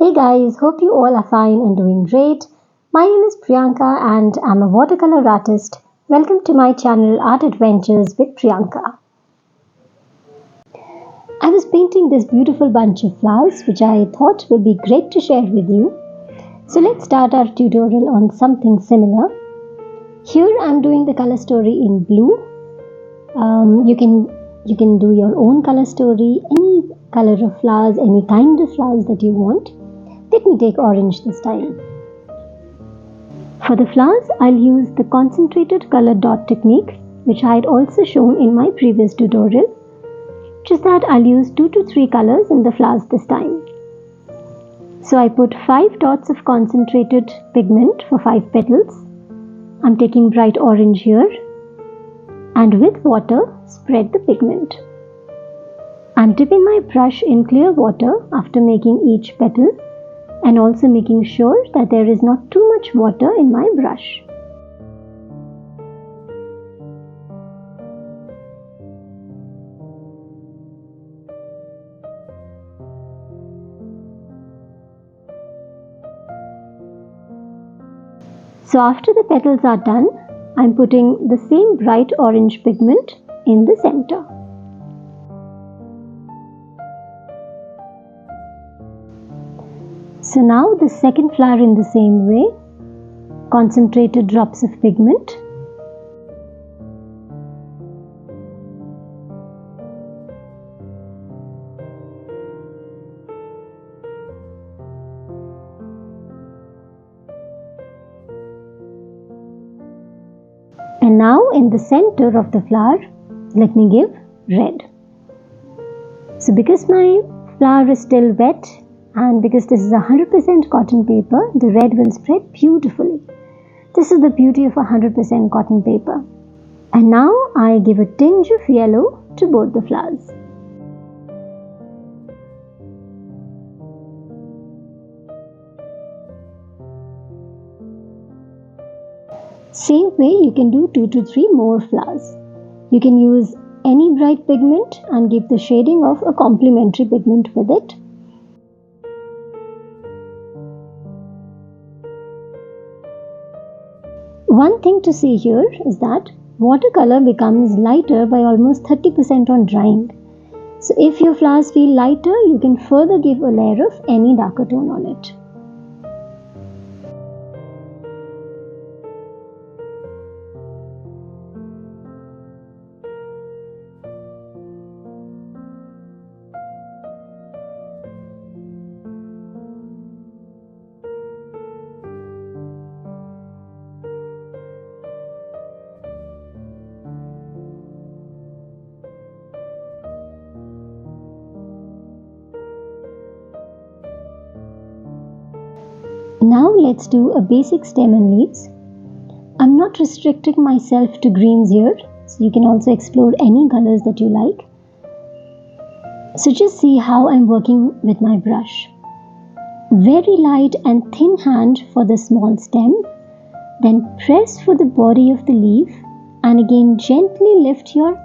Hey guys, hope you all are fine and doing great. My name is Priyanka and I'm a watercolor artist. Welcome to my channel Art Adventures with Priyanka. I was painting this beautiful bunch of flowers which I thought would be great to share with you. So let's start our tutorial on something similar. Here I'm doing the color story in blue. You can do your own color story, any color of flowers, any kind of flowers that you want. Let me take orange this time. For the flowers, I'll use the concentrated color dot technique, which I had also shown in my previous tutorial. Just that I'll use 2 to 3 colors in the flowers this time. So I put 5 dots of concentrated pigment for 5 petals. I'm taking bright orange here, and with water, spread the pigment. I'm dipping my brush in clear water after making each petal, and also making sure that there is not too much water in my brush. So after the petals are done, I'm putting the same bright orange pigment in the center. So now the second flower in the same way, concentrated drops of pigment. And now in the center of the flower, let me give red. So because my flower is still wet, and because this is 100% cotton paper, the red will spread beautifully. This is the beauty of 100% cotton paper. And now I give a tinge of yellow to both the flowers. Same way you can do 2 to 3 more flowers. You can use any bright pigment and give the shading of a complementary pigment with it. One thing to see here is that watercolor becomes lighter by almost 30% on drying. So if your flowers feel lighter, you can further give a layer of any darker tone on it. Now let's do a basic stem and leaves. I'm not restricting myself to greens here, so you can also explore any colors that you like. So just see how I'm working with my brush. Very light and thin hand for the small stem, then press for the body of the leaf, and again gently lift your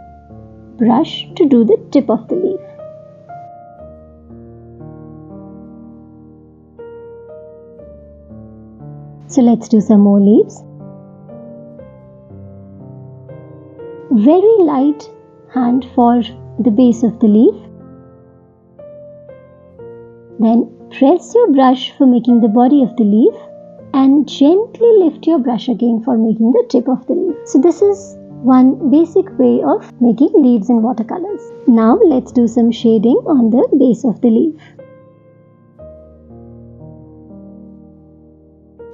brush to do the tip of the leaf. So let's do some more leaves. Very light hand for the base of the leaf. Then press your brush for making the body of the leaf and gently lift your brush again for making the tip of the leaf. So this is one basic way of making leaves in watercolors. Now let's do some shading on the base of the leaf.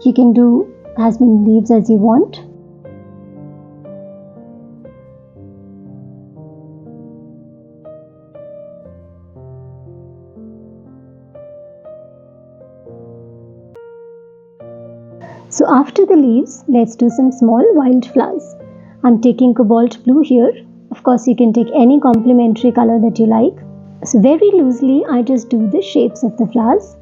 You can do as many leaves as you want. So after the leaves, let's do some small wildflowers. I'm taking cobalt blue here. Of course, you can take any complementary color that you like. So very loosely, I just do the shapes of the flowers.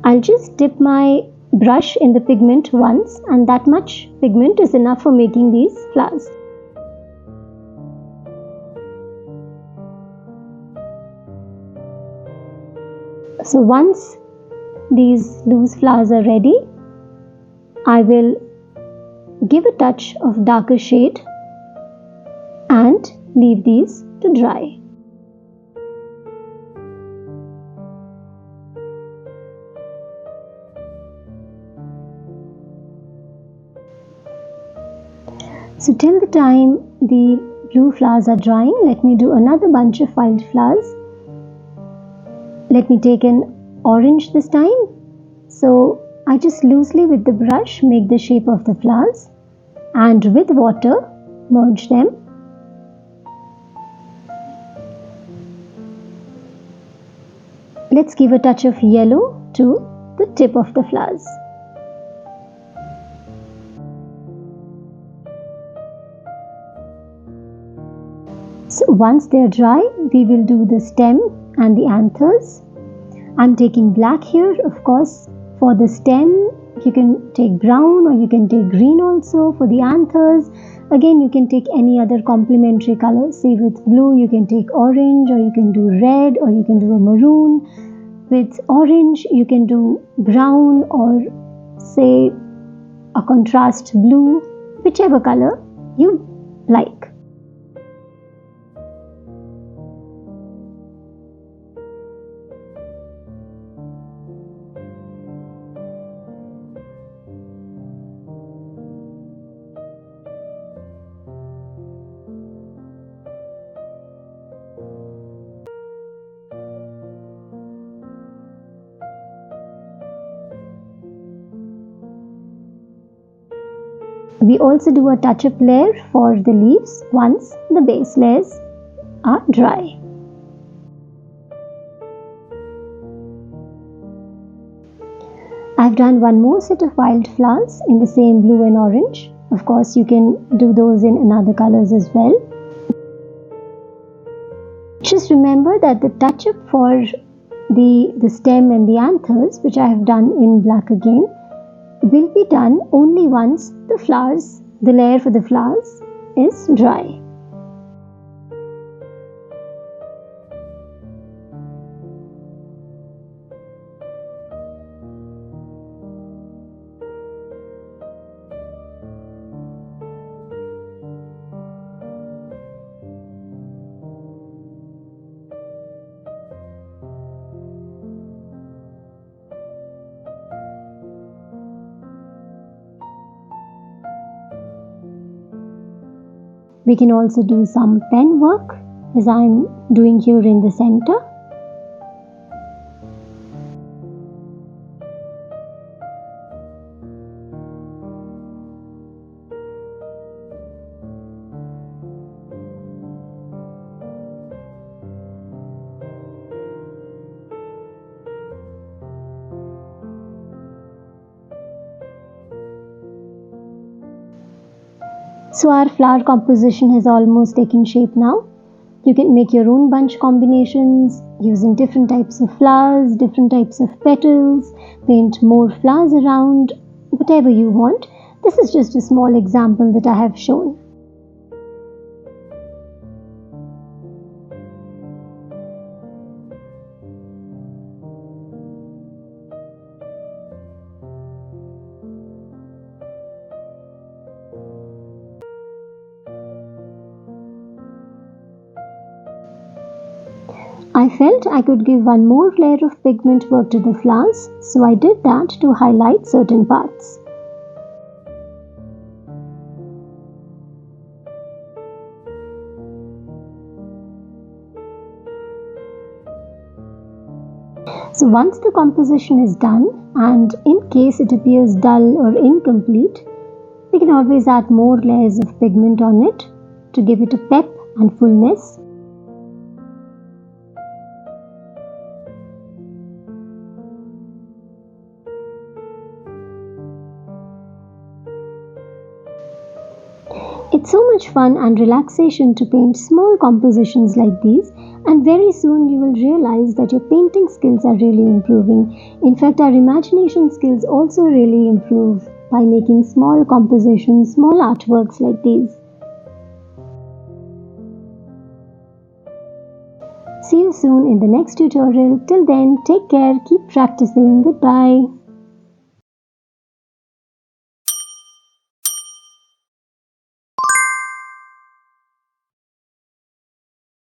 I'll just dip my brush in the pigment once, and that much pigment is enough for making these flowers. So once these loose flowers are ready, I will give a touch of darker shade and leave these to dry. So till the time the blue flowers are drying, let me do another bunch of wildflowers. Let me take an orange this time. So I just loosely with the brush make the shape of the flowers and with water merge them. Let's give a touch of yellow to the tip of the flowers. So once they are dry, we will do the stem and the anthers. I'm taking black here. Of course, for the stem, you can take brown or you can take green also. For the anthers, again, you can take any other complementary color. Say with blue, you can take orange, or you can do red, or you can do a maroon. With orange, you can do brown, or say a contrast blue, whichever color you like. We also do a touch-up layer for the leaves once the base layers are dry. I've done one more set of wildflowers in the same blue and orange. Of course, you can do those in another colors as well. Just remember that the touch-up for the stem and the anthers, which I have done in black again, will be done only once the layer for the flowers is dry. We can also do some pen work as I am doing here in the center. So our flower composition has almost taken shape now. You can make your own bunch combinations using different types of flowers, different types of petals, paint more flowers around, whatever you want. This is just a small example that I have shown. I felt I could give one more layer of pigment work to the flowers, so I did that to highlight certain parts. So once the composition is done, and in case it appears dull or incomplete, we can always add more layers of pigment on it to give it a pep and fullness. It's so much fun and relaxation to paint small compositions like these, and very soon you will realize that your painting skills are really improving. In fact, our imagination skills also really improve by making small compositions, small artworks like these. See you soon in the next tutorial. Till then, take care, keep practicing. Goodbye.